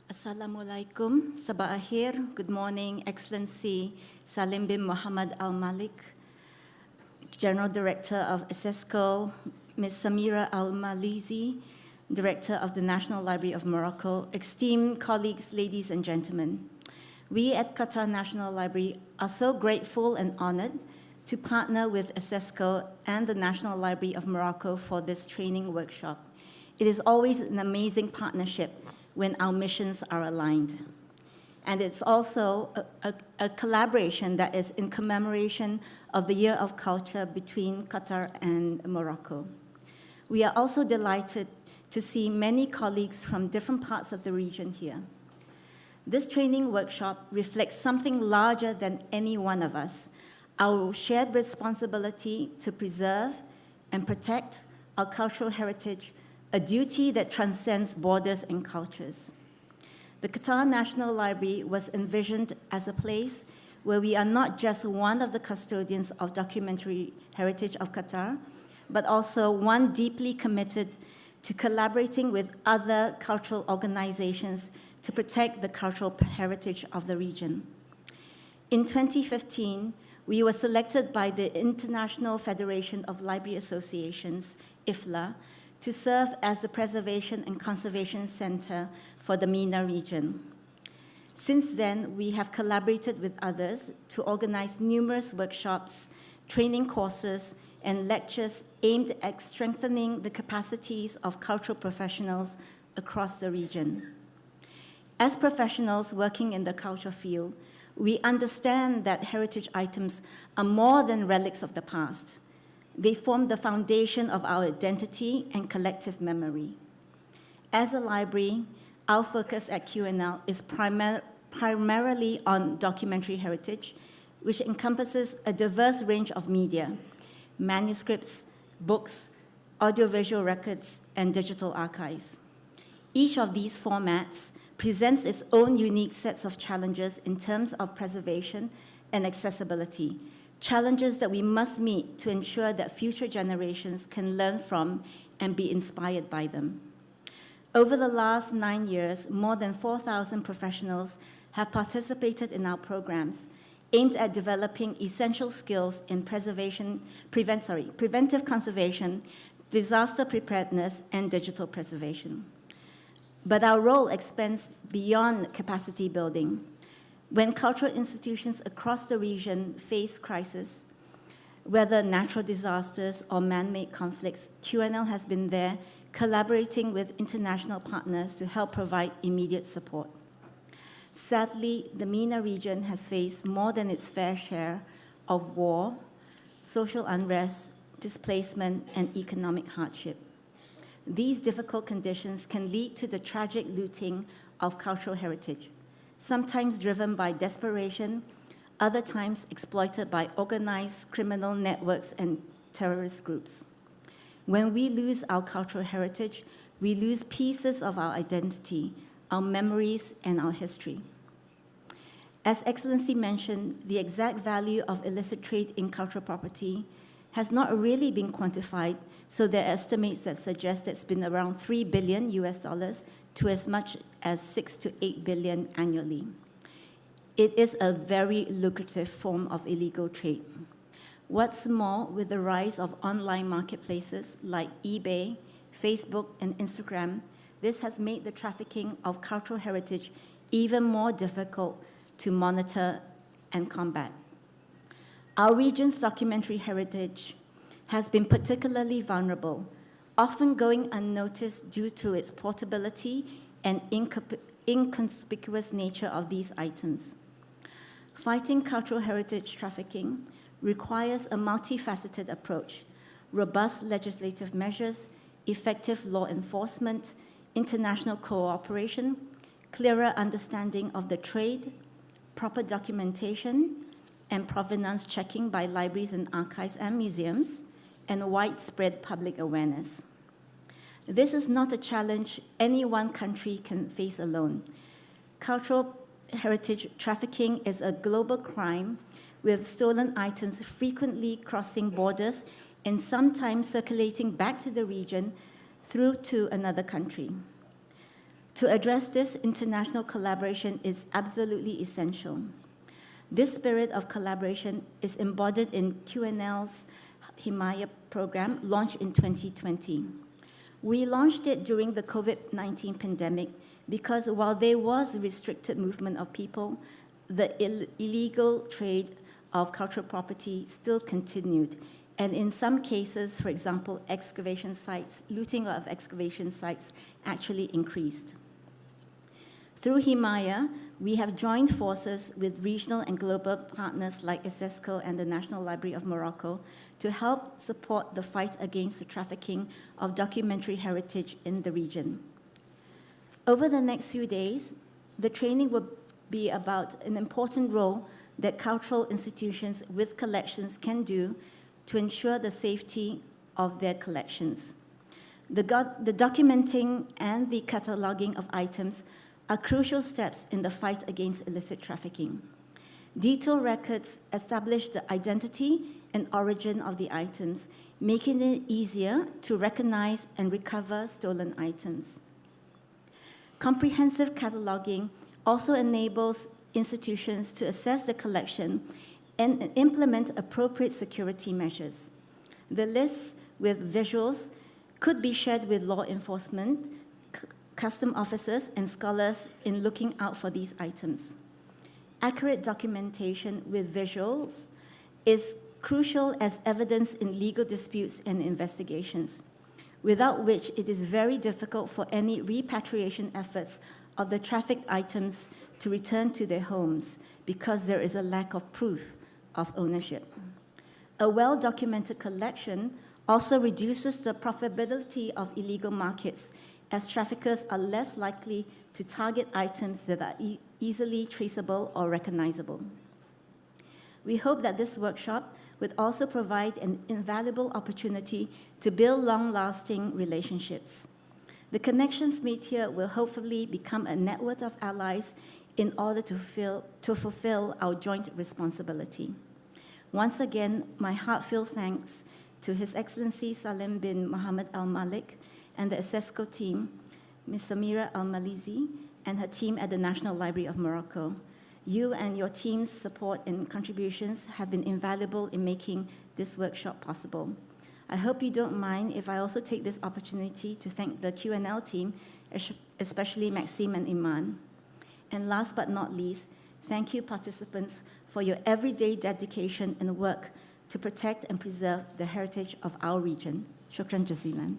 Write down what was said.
Assalamualaikum, Sabah Akhir, good morning, Excellency Salim bin Mohammed Al Malik, General Director of ICESCO, Ms. Samira Al Malizi, Director of the National Library of Morocco, esteemed colleagues, ladies and gentlemen. We at Qatar National Library are so grateful and honored to partner with ICESCO and the National Library of Morocco for this training workshop. It is always an amazing partnership when our missions are aligned. And it's also a collaboration that is in commemoration of the Year of Culture between Qatar and Morocco. We are also delighted to see many colleagues from different parts of the region here. This training workshop reflects something larger than any one of us, our shared responsibility to preserve and protect our cultural heritage, a duty that transcends borders and cultures. The Qatar National Library was envisioned as a place where we are not just one of the custodians of documentary heritage of Qatar, but also one deeply committed to collaborating with other cultural organizations to protect the cultural heritage of the region. In 2015, we were selected by the International Federation of Library Associations, IFLA, to serve as the Preservation and Conservation Center for the MENA region. Since then, we have collaborated with others to organize numerous workshops, training courses, and lectures aimed at strengthening the capacities of cultural professionals across the region. As professionals working in the culture field, we understand that heritage items are more than relics of the past. They form the foundation of our identity and collective memory. As a library, our focus at QNL is primarily on documentary heritage, which encompasses a diverse range of media, manuscripts, books, audiovisual records, and digital archives. Each of these formats presents its own unique sets of challenges in terms of preservation and accessibility, challenges that we must meet to ensure that future generations can learn from and be inspired by them. Over the last 9 years, more than 4,000 professionals have participated in our programs aimed at developing essential skills in preventive conservation, disaster preparedness, and digital preservation. But our role expands beyond capacity building. When cultural institutions across the region face crisis, whether natural disasters or man-made conflicts, QNL has been there collaborating with international partners to help provide immediate support. Sadly, the MENA region has faced more than its fair share of war, social unrest, displacement, and economic hardship. These difficult conditions can lead to the tragic looting of cultural heritage, sometimes driven by desperation, other times exploited by organized criminal networks and terrorist groups. When we lose our cultural heritage, we lose pieces of our identity, our memories, and our history. As Excellency mentioned, the exact value of illicit trade in cultural property has not really been quantified, so there are estimates that suggest it's been around $3 billion to as much as 6 to 8 billion annually. It is a very lucrative form of illegal trade. What's more, with the rise of online marketplaces like eBay, Facebook, and Instagram, this has made the trafficking of cultural heritage even more difficult to monitor and combat. Our region's documentary heritage has been particularly vulnerable, often going unnoticed due to its portability and inconspicuous nature of these items. Fighting cultural heritage trafficking requires a multifaceted approach, robust legislative measures, effective law enforcement, international cooperation, clearer understanding of the trade, proper documentation, and provenance checking by libraries and archives and museums, and widespread public awareness. This is not a challenge any one country can face alone. Cultural heritage trafficking is a global crime with stolen items frequently crossing borders and sometimes circulating back to the region through to another country. To address this, international collaboration is absolutely essential. This spirit of collaboration is embodied in QNL's Himayah program launched in 2020. We launched it during the COVID-19 pandemic because while there was restricted movement of people, the illegal trade of cultural property still continued. And in some cases, for example, excavation sites, looting of excavation sites actually increased. Through Himayah, we have joined forces with regional and global partners like ICESCO and the National Library of Morocco to help support the fight against the trafficking of documentary heritage in the region. Over the next few days, the training will be about an important role that cultural institutions with collections can do to ensure the safety of their collections. The documenting and the cataloging of items are crucial steps in the fight against illicit trafficking. Detailed records establish the identity and origin of the items, making it easier to recognize and recover stolen items. Comprehensive cataloging also enables institutions to assess the collection and implement appropriate security measures. The lists with visuals could be shared with law enforcement, custom officers, and scholars in looking out for these items. Accurate documentation with visuals is crucial as evidence in legal disputes and investigations, without which it is very difficult for any repatriation efforts of the trafficked items to return to their homes because there is a lack of proof of ownership. A well-documented collection also reduces the profitability of illegal markets, as traffickers are less likely to target items that are easily traceable or recognizable. We hope that this workshop would also provide an invaluable opportunity to build long-lasting relationships. The connections made here will hopefully become a network of allies in order to fulfill our joint responsibility. Once again, my heartfelt thanks to His Excellency Salim bin Mohammed Al Malik and the ICESCO team, Ms. Samira Al-Malizi and her team at the National Library of Morocco. You and your team's support and contributions have been invaluable in making this workshop possible. I hope you don't mind if I also take this opportunity to thank the QNL team, especially Maxime and Iman. And last but not least, thank you participants for your everyday dedication and work to protect and preserve the heritage of our region. Shukran jazilan.